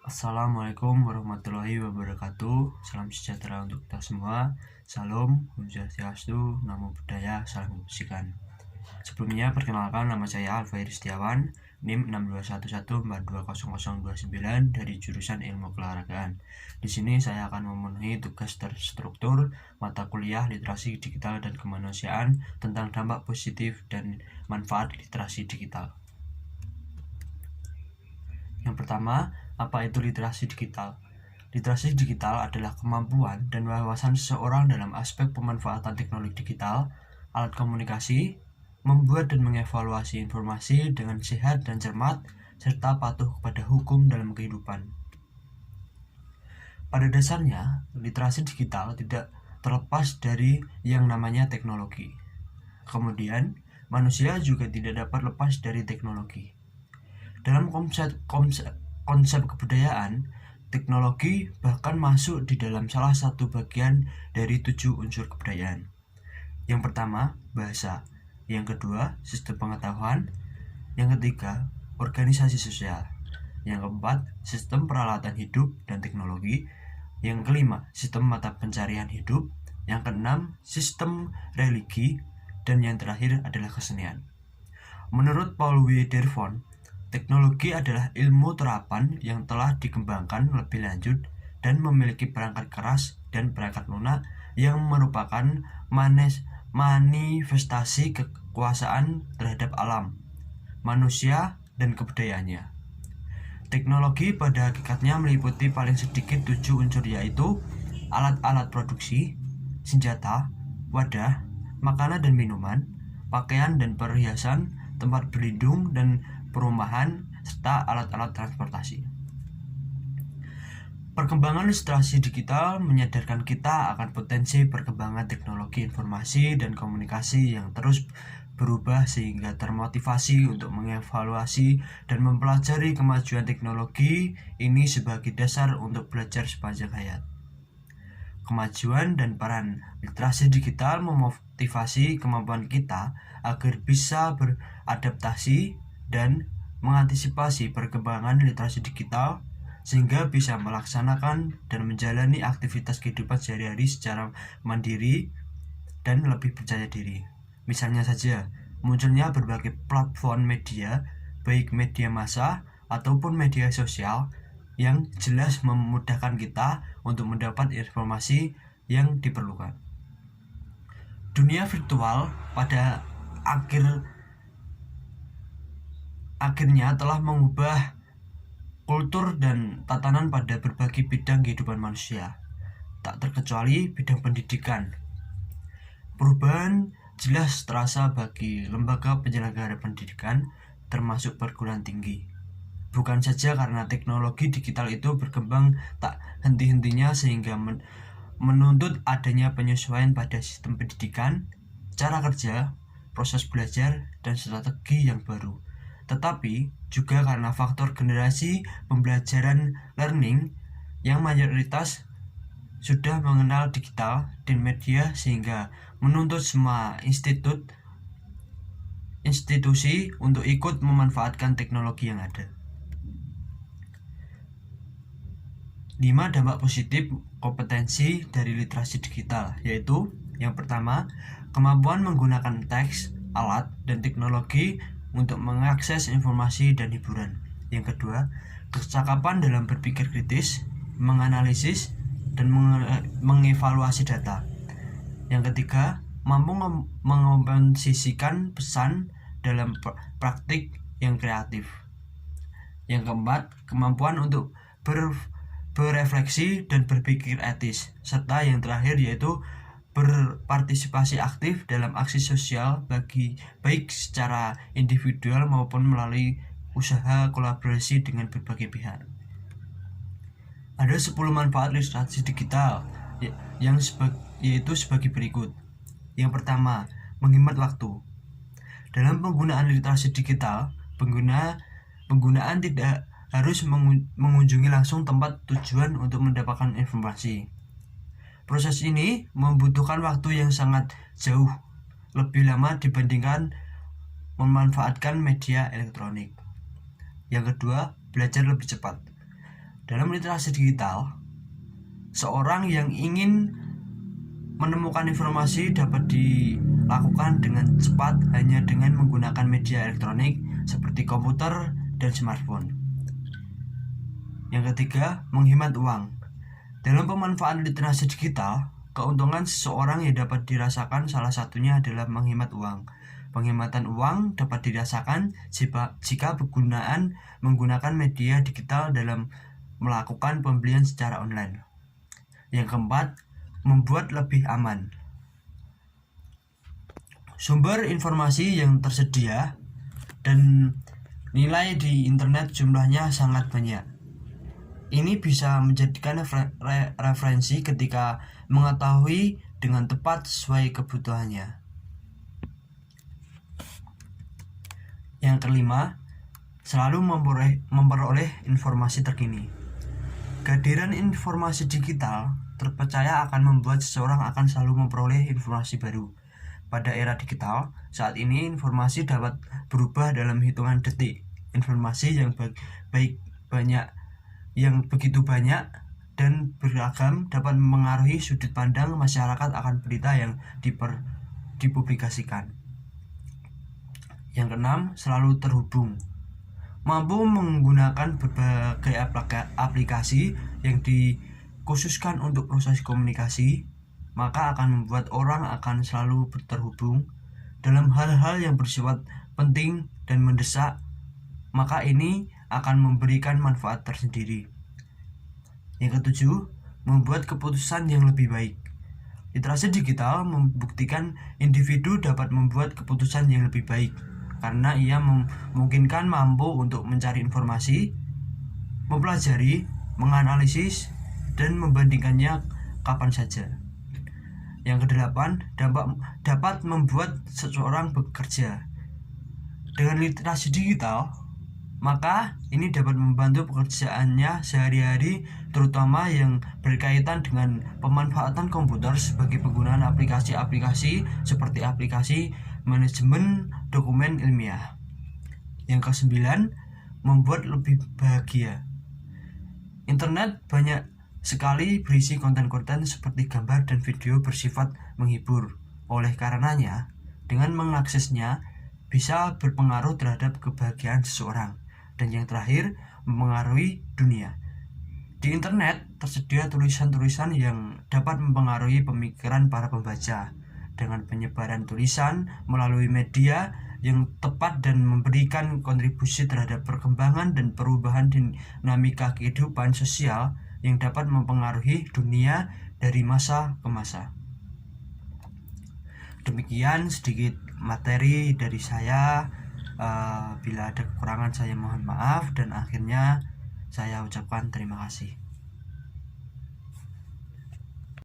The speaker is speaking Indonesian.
Assalamualaikum warahmatullahi wabarakatuh. Salam sejahtera untuk kita semua. Salam, Om Swastiastu, Namo Buddhaya, Salam Kebajikan. Sebelumnya perkenalkan, nama saya Alfair Setiawan, NIM 6211420029 dari jurusan Ilmu Keolahragaan. Di sini saya akan memenuhi tugas terstruktur mata kuliah Literasi Digital dan Kemanusiaan tentang dampak positif dan manfaat literasi digital. Yang pertama, apa itu literasi digital? Literasi digital adalah kemampuan dan wawasan seseorang dalam aspek pemanfaatan teknologi digital, alat komunikasi, membuat dan mengevaluasi informasi dengan sehat dan cermat, serta patuh kepada hukum dalam kehidupan. Pada dasarnya, literasi digital tidak terlepas dari yang namanya teknologi. Kemudian, manusia juga tidak dapat lepas dari teknologi. Dalam konsep kebudayaan, teknologi bahkan masuk di dalam salah satu bagian dari 7 unsur kebudayaan. Yang pertama, bahasa. Yang kedua, sistem pengetahuan. Yang ketiga, organisasi sosial. Yang keempat, sistem peralatan hidup dan teknologi. Yang kelima, sistem mata pencarian hidup. Yang keenam, sistem religi. Dan yang terakhir adalah kesenian. Menurut Paul W. Derfon, teknologi adalah ilmu terapan yang telah dikembangkan lebih lanjut dan memiliki perangkat keras dan perangkat lunak yang merupakan manifestasi kekuasaan terhadap alam, manusia, dan kebudayaannya. Teknologi pada hakikatnya meliputi paling sedikit 7 unsur, yaitu alat-alat produksi, senjata, wadah, makanan dan minuman, pakaian dan perhiasan, tempat berlindung dan perumahan, serta alat-alat transportasi. Perkembangan literasi digital menyadarkan kita akan potensi perkembangan teknologi informasi dan komunikasi yang terus berubah sehingga termotivasi untuk mengevaluasi dan mempelajari kemajuan teknologi ini sebagai dasar untuk belajar sepanjang hayat. Kemajuan dan peran literasi digital memotivasi kemampuan kita agar bisa beradaptasi dan mengantisipasi perkembangan literasi digital sehingga bisa melaksanakan dan menjalani aktivitas kehidupan sehari-hari secara mandiri dan lebih percaya diri. Misalnya saja, munculnya berbagai platform media, baik media massa ataupun media sosial yang jelas memudahkan kita untuk mendapat informasi yang diperlukan. Dunia virtual pada akhirnya telah mengubah kultur dan tatanan pada berbagai bidang kehidupan manusia, tak terkecuali bidang pendidikan. Perubahan jelas terasa bagi lembaga penyelenggara pendidikan, termasuk perguruan tinggi. Bukan saja karena teknologi digital itu berkembang tak henti-hentinya sehingga menuntut adanya penyesuaian pada sistem pendidikan, cara kerja, proses belajar, dan strategi yang baru. Tetapi juga karena faktor generasi pembelajaran learning yang mayoritas sudah mengenal digital dan media sehingga menuntut semua institusi untuk ikut memanfaatkan teknologi yang ada. 5 dampak positif kompetensi dari literasi digital, yaitu yang pertama, kemampuan menggunakan teks, alat, dan teknologi untuk mengakses informasi dan hiburan. Yang kedua, kecakapan dalam berpikir kritis, menganalisis, dan mengevaluasi data. Yang ketiga, mampu mengomposisikan pesan dalam praktik yang kreatif. Yang keempat, kemampuan untuk berefleksi dan berpikir etis. Serta yang terakhir yaitu berpartisipasi aktif dalam aksi sosial baik secara individual maupun melalui usaha kolaborasi dengan berbagai pihak. Ada 10 manfaat literasi digital yaitu sebagai berikut. Yang pertama, menghemat waktu. Dalam penggunaan literasi digital, penggunaan tidak harus mengunjungi langsung tempat tujuan untuk mendapatkan informasi. Proses ini membutuhkan waktu yang sangat jauh lebih lama dibandingkan memanfaatkan media elektronik. Yang kedua, belajar lebih cepat. Dalam literasi digital, seorang yang ingin menemukan informasi dapat dilakukan dengan cepat hanya dengan menggunakan media elektronik seperti komputer dan smartphone. Yang ketiga, menghemat uang. Dalam pemanfaatan literasi digital, keuntungan seseorang yang dapat dirasakan salah satunya adalah menghemat uang. Penghematan uang dapat dirasakan jika menggunakan media digital dalam melakukan pembelian secara online. Yang keempat, membuat lebih aman. Sumber informasi yang tersedia dan nilai di internet jumlahnya sangat banyak. Ini bisa menjadikan referensi ketika mengetahui dengan tepat sesuai kebutuhannya. Yang kelima, selalu memperoleh informasi terkini. Kehadiran informasi digital terpercaya akan membuat seseorang akan selalu memperoleh informasi baru. Pada era digital, saat ini informasi dapat berubah dalam hitungan detik. Informasi yang begitu banyak dan beragam dapat mempengaruhi sudut pandang masyarakat akan berita yang dipublikasikan. Yang keenam, selalu terhubung. Mampu menggunakan berbagai aplikasi yang dikhususkan untuk proses komunikasi, maka akan membuat orang akan selalu terhubung dalam hal-hal yang bersifat penting dan mendesak, maka ini akan memberikan manfaat tersendiri. Yang ketujuh, membuat keputusan yang lebih baik. Literasi digital membuktikan individu dapat membuat keputusan yang lebih baik karena ia memungkinkan mampu untuk mencari informasi, mempelajari, menganalisis, dan membandingkannya kapan saja. Yang kedelapan, dapat membuat seseorang bekerja. Dengan literasi digital, maka ini dapat membantu pekerjaannya sehari-hari, terutama yang berkaitan dengan pemanfaatan komputer sebagai penggunaan aplikasi-aplikasi seperti aplikasi manajemen dokumen ilmiah. Yang kesembilan, membuat lebih bahagia. Internet banyak sekali berisi konten-konten seperti gambar dan video bersifat menghibur. Oleh karenanya, dengan mengaksesnya bisa berpengaruh terhadap kebahagiaan seseorang. Dan yang terakhir, mempengaruhi dunia. Di internet tersedia tulisan-tulisan yang dapat mempengaruhi pemikiran para pembaca. Dengan penyebaran tulisan melalui media yang tepat dan memberikan kontribusi terhadap perkembangan dan perubahan dinamika kehidupan sosial yang dapat mempengaruhi dunia dari masa ke masa. Demikian sedikit materi dari saya. Bila ada kekurangan saya mohon maaf, dan akhirnya saya ucapkan terima kasih.